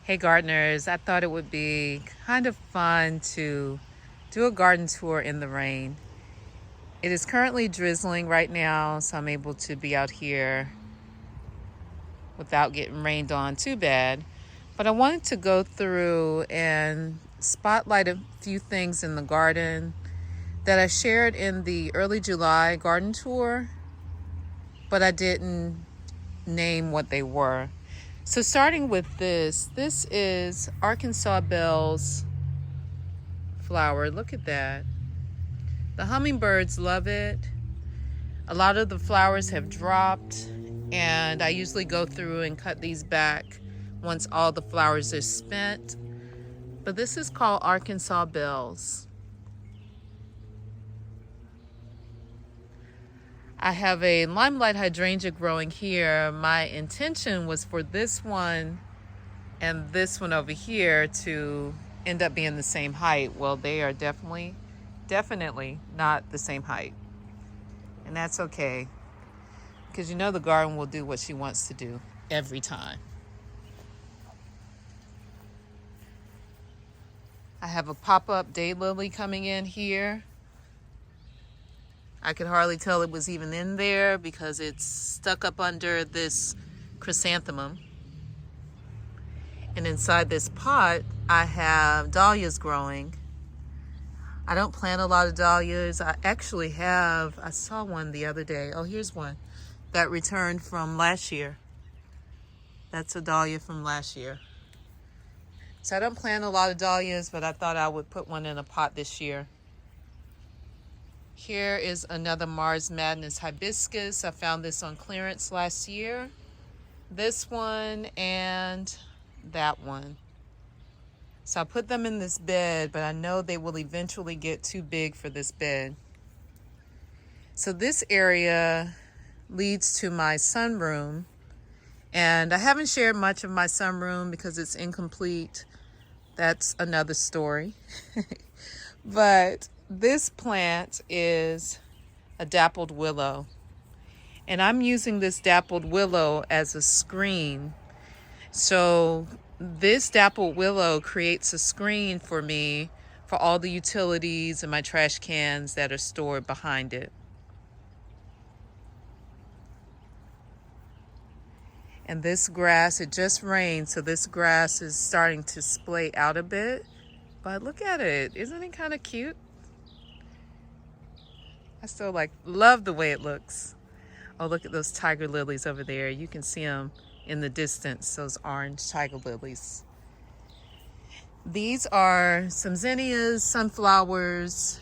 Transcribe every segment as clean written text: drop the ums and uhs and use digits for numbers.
Hey gardeners, I thought it would be kind of fun to do a garden tour in the rain. It is currently drizzling right now, so I'm able to be out here without getting rained on too bad. But I wanted to go through and spotlight a few things in the garden that I shared in the early July garden tour, but I didn't name what they were. So starting with this is Arkansas Bells flower. Look at that. The hummingbirds love it. A lot of the flowers have dropped, and I usually go through and cut these back once all the flowers are spent. But this is called Arkansas Bells. I have a limelight hydrangea growing here. My intention was for this one and this one over here to end up being the same height. Well, they are definitely not the same height. And that's okay, because you know the garden will do what she wants to do every time. I have a pop-up daylily coming in here. I could hardly tell it was even in there because it's stuck up under this chrysanthemum. And inside this pot, I have dahlias growing. I don't plant a lot of dahlias. I saw one the other day. Oh, here's one that returned from last year. That's a dahlia from last year. So I don't plant a lot of dahlias, but I thought I would put one in a pot this year. Here is another Mars Madness hibiscus. I found this on clearance last year. This one and that one. So I put them in this bed, but I know they will eventually get too big for this bed. So this area leads to my sunroom, and I haven't shared much of my sunroom because it's incomplete. That's another story. But this plant is a dappled willow, and I'm using this dappled willow as a screen. So this dappled willow creates a screen for me for all the utilities and my trash cans that are stored behind it. And this grass, it just rained, so this grass is starting to splay out a bit. But look at it. Isn't it kind of cute? I still love the way it looks. Oh, look at those tiger lilies over there. You can see them in the distance, those orange tiger lilies. These are some zinnias, sunflowers,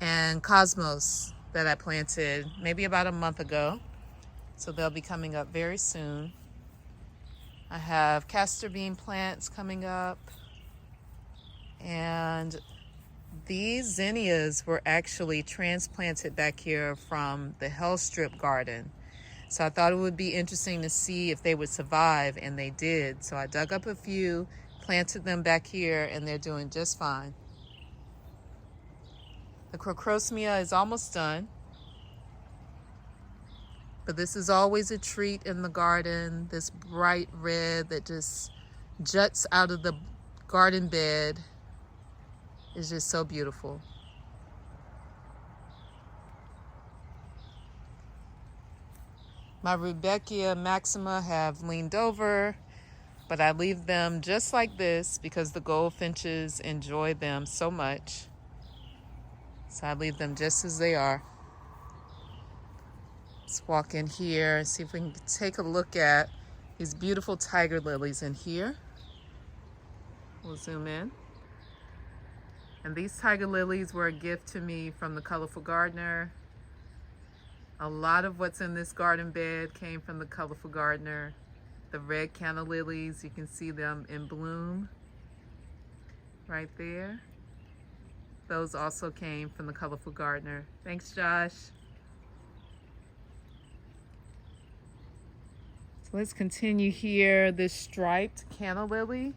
and cosmos that I planted maybe about a month ago. So they'll be coming up very soon. I have castor bean plants coming up. And these zinnias were actually transplanted back here from the Hell Strip garden. So I thought it would be interesting to see if they would survive, and they did. So I dug up a few, planted them back here, and they're doing just fine. The crocosmia is almost done. But this is always a treat in the garden, this bright red that just juts out of the garden bed is just so beautiful. My Rudbeckia maxima have leaned over, but I leave them just like this because the goldfinches enjoy them so much. So I leave them just as they are. Let's walk in here and see if we can take a look at these beautiful tiger lilies in here. We'll zoom in. And these tiger lilies were a gift to me from the Colorful Gardener. A lot of what's in this garden bed came from the Colorful Gardener. The red canna lilies, you can see them in bloom right there. Those also came from the Colorful Gardener. Thanks, Josh. So let's continue here. This striped canna lily,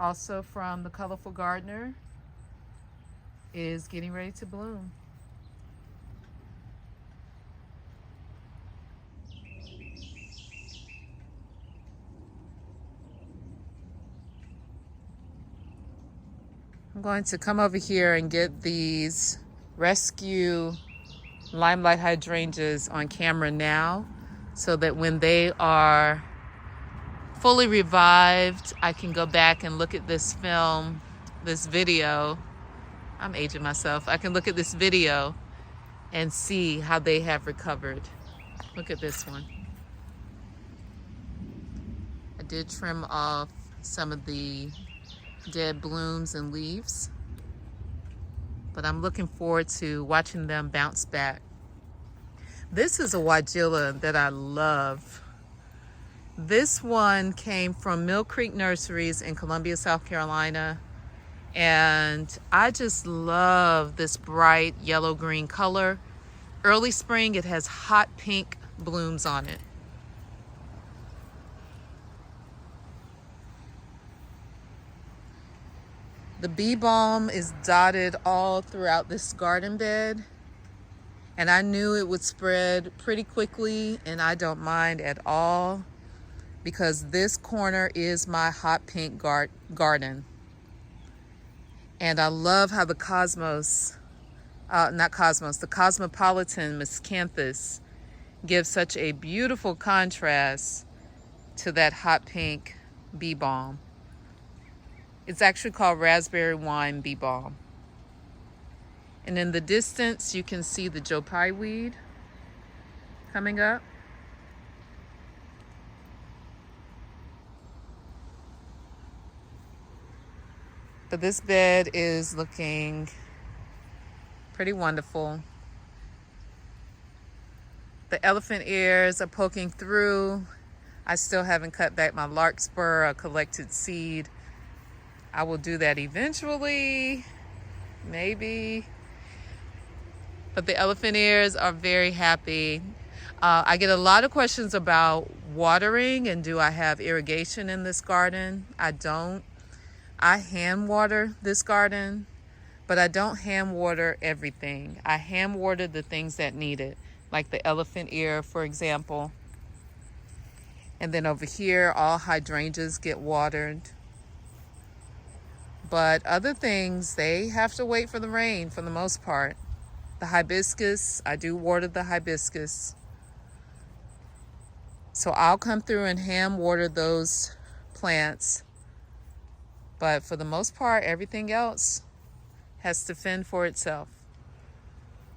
also from the Colorful Gardener, is getting ready to bloom. going to come over here and get these rescue limelight hydrangeas on camera now, so that when they are fully revived, I can go back and look at this film, this video. I'm aging myself. I can look at this video and see how they have recovered. Look at this one. I did trim off some of the dead blooms and leaves, but I'm looking forward to watching them bounce back. This is a weigela that I love. This one came from Mill Creek Nurseries in Columbia, South Carolina. And I just love this bright yellow-green color. Early spring, it has hot pink blooms on it. The bee balm is dotted all throughout this garden bed. And I knew it would spread pretty quickly, and I don't mind at all, because this corner is my hot pink garden. And I love how the the cosmopolitan miscanthus gives such a beautiful contrast to that hot pink bee balm. It's actually called raspberry wine bee balm. And in the distance, you can see the Joe Pye weed coming up. But this bed is looking pretty wonderful. The elephant ears are poking through. I still haven't cut back my larkspur or collected seed. I will do that eventually, maybe. But the elephant ears are very happy. I get a lot of questions about watering and do I have irrigation in this garden? I don't. I hand water this garden, but I don't hand water everything. I hand water the things that need it, like the elephant ear, for example. And then over here, all hydrangeas get watered. But other things, they have to wait for the rain for the most part. The hibiscus, I do water the hibiscus. So I'll come through and hand water those plants. But for the most part, everything else has to fend for itself.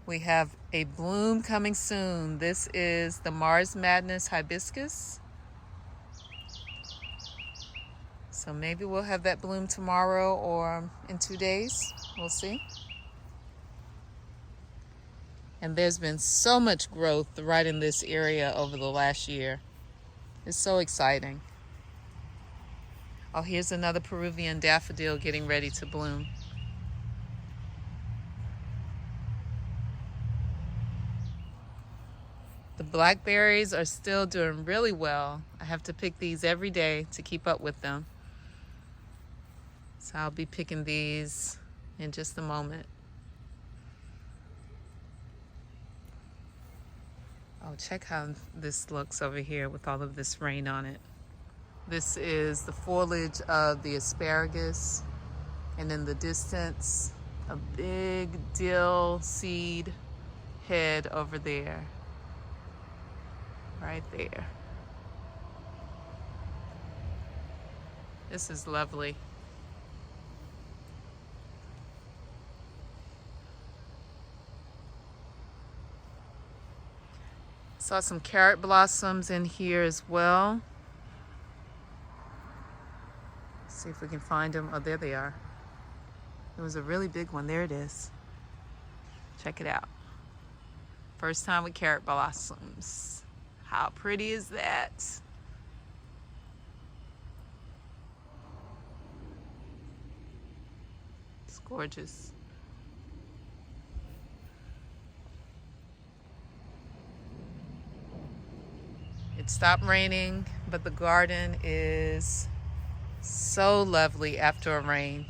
We have a bloom coming soon. This is the Mars Madness hibiscus. So maybe we'll have that bloom tomorrow or in 2 days. We'll see. And there's been so much growth right in this area over the last year. It's so exciting. Oh, here's another Peruvian daffodil getting ready to bloom. The blackberries are still doing really well. I have to pick these every day to keep up with them. So I'll be picking these in just a moment. Oh, check how this looks over here with all of this rain on it. This is the foliage of the asparagus, and in the distance, a big dill seed head over there, right there. This is lovely. Saw some carrot blossoms in here as well. See if we can find them. Oh, there they are. It was a really big one. There it is. Check it out. First time with carrot blossoms. How pretty is that? It's gorgeous. It stopped raining, but the garden is so lovely after a rain.